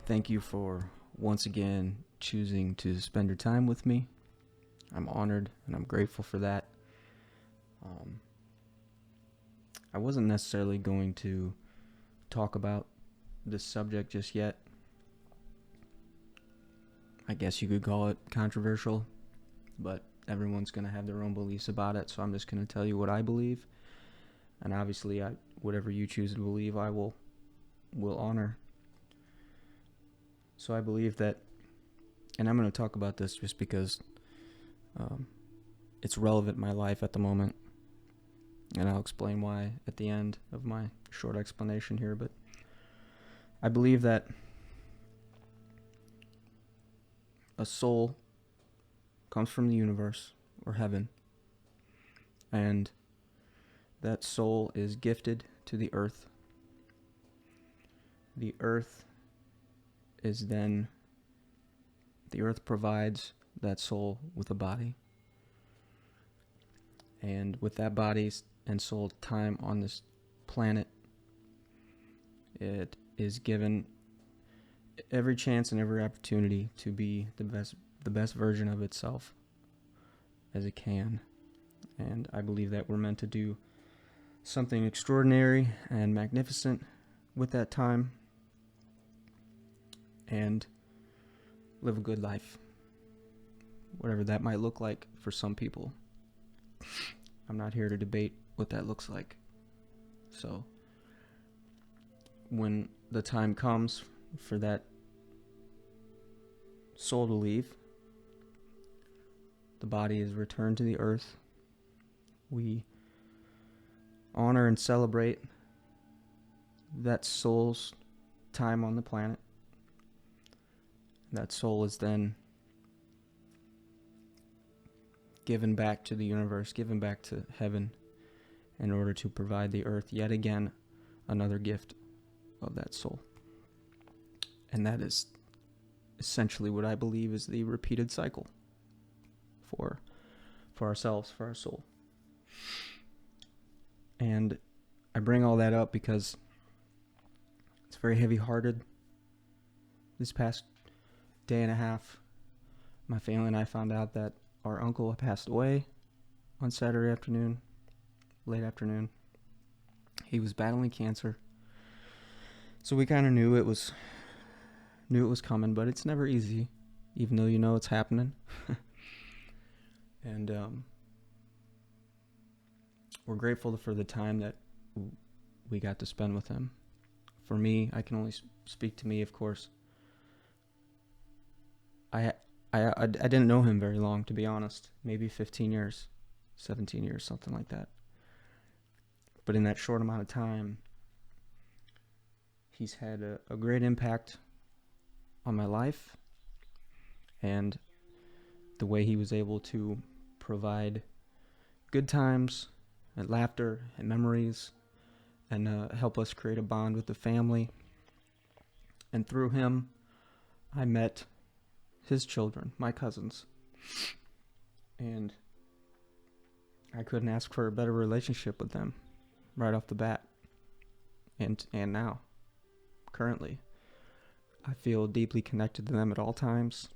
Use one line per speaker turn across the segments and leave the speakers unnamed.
Thank you for once again choosing to spend your time with me. I'm honored and I'm grateful for that. I wasn't necessarily going to talk about this subject just yet. I guess you could call it controversial, but everyone's going to have their own beliefs about it, so I'm just going to tell you what I believe. And obviously, whatever you choose to believe, I will honor. So I believe that, and I'm going to talk about this just because it's relevant in my life at the moment, and I'll explain why at the end of my short explanation here. But I believe that a soul comes from the universe or heaven, and that soul is gifted to the earth. The earth provides that soul with a body. And with that body and soul time on this planet, it is given every chance and every opportunity to be the best version of itself as it can. And I believe that we're meant to do something extraordinary and magnificent with that time and live a good life, whatever that might look like for some people. I'm not here to debate what that looks like. So when the time comes for that soul to leave, the body is returned to the earth. We honor and celebrate that soul's time on the planet. That soul is then given back to the universe, given back to heaven, in order to provide the earth yet again another gift of that soul. And that is essentially what I believe is the repeated cycle for ourselves, for our soul. And I bring all that up because it's very heavy-hearted. This past day and a half, my family and I found out that our uncle had passed away on Saturday afternoon, late afternoon. He was battling cancer. So we kind of knew it was coming, but it's never easy, even though you know it's happening. And we're grateful for the time that we got to spend with him. For me, I can only speak to me, of course. I didn't know him very long, to be honest. Maybe 15 years, 17 years, something like that. But in that short amount of time, he's had a great impact on my life, and the way he was able to provide good times and laughter and memories and help us create a bond with the family. And through him, I met his children, my cousins, and I couldn't ask for a better relationship with them right off the bat. And now, currently, I feel deeply connected to them at all times,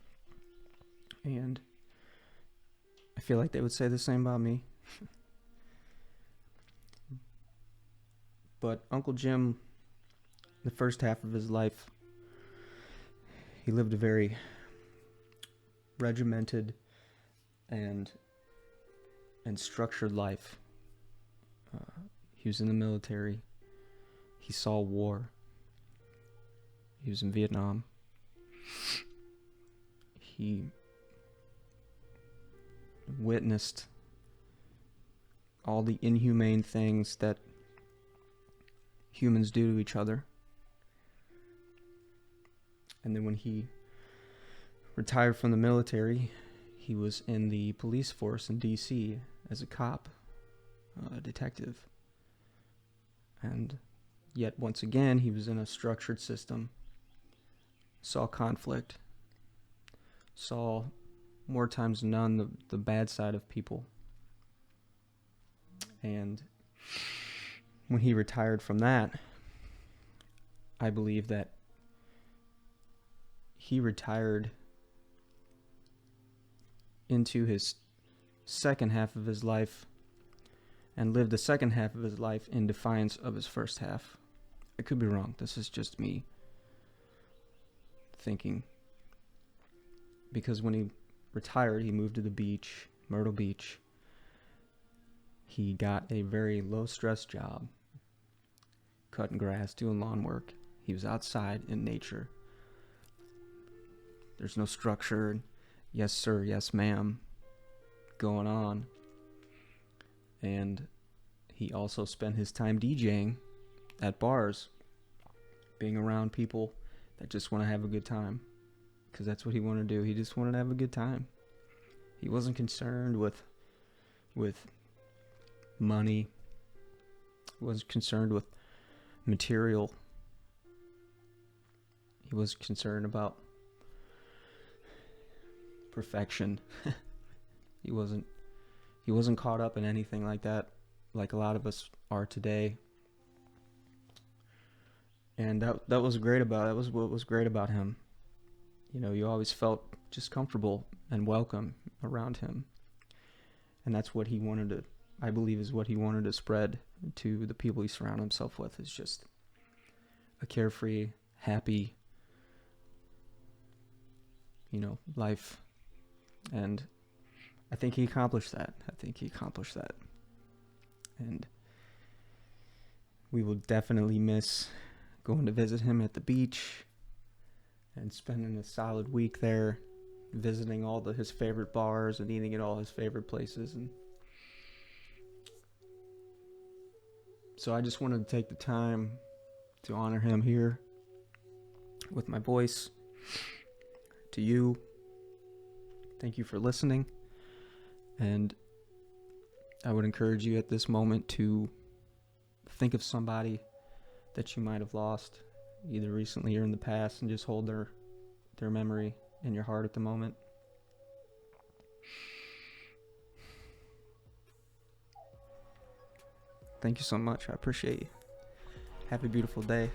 and I feel like they would say the same about me. But Uncle Jim, the first half of his life, he lived a very regimented and structured life. He was in the military. He saw war. He was in Vietnam. He witnessed all the inhumane things that humans do to each other. And then when he retired from the military, he was in the police force in D.C. as a cop, a detective. And yet once again, he was in a structured system, saw conflict, saw more times than none the bad side of people. And when he retired from that, I believe that he retired into his second half of his life and lived the second half of his life in defiance of his first half. I could be wrong. This is just me thinking. Because when he retired, he moved to the beach, Myrtle Beach. He got a very low-stress job, cutting grass, doing lawn work. He was outside in nature. There's no structure, yes sir, yes ma'am, going on. And he also spent his time DJing at bars, being around people that just want to have a good time, because that's what he wanted to do. He just wanted to have a good time. He wasn't concerned with money. He wasn't concerned with material. He was concerned about perfection. He wasn't caught up in anything like that, like a lot of us are today. And that was great about it. That was what was great about him. You know, you always felt just comfortable and welcome around him. And that's what he wanted to, I believe, is what he wanted to spread to the people he surrounded himself with, is just a carefree, happy, life. And I think he accomplished that. And we will definitely miss going to visit him at the beach and spending a solid week there, visiting all his favorite bars and eating at all his favorite places. And so I just wanted to take the time to honor him here with my voice. To you, thank you for listening. And I would encourage you at this moment to think of somebody that you might have lost, either recently or in the past, and just hold their memory in your heart at the moment. Thank you so much. I appreciate you. Have a beautiful day.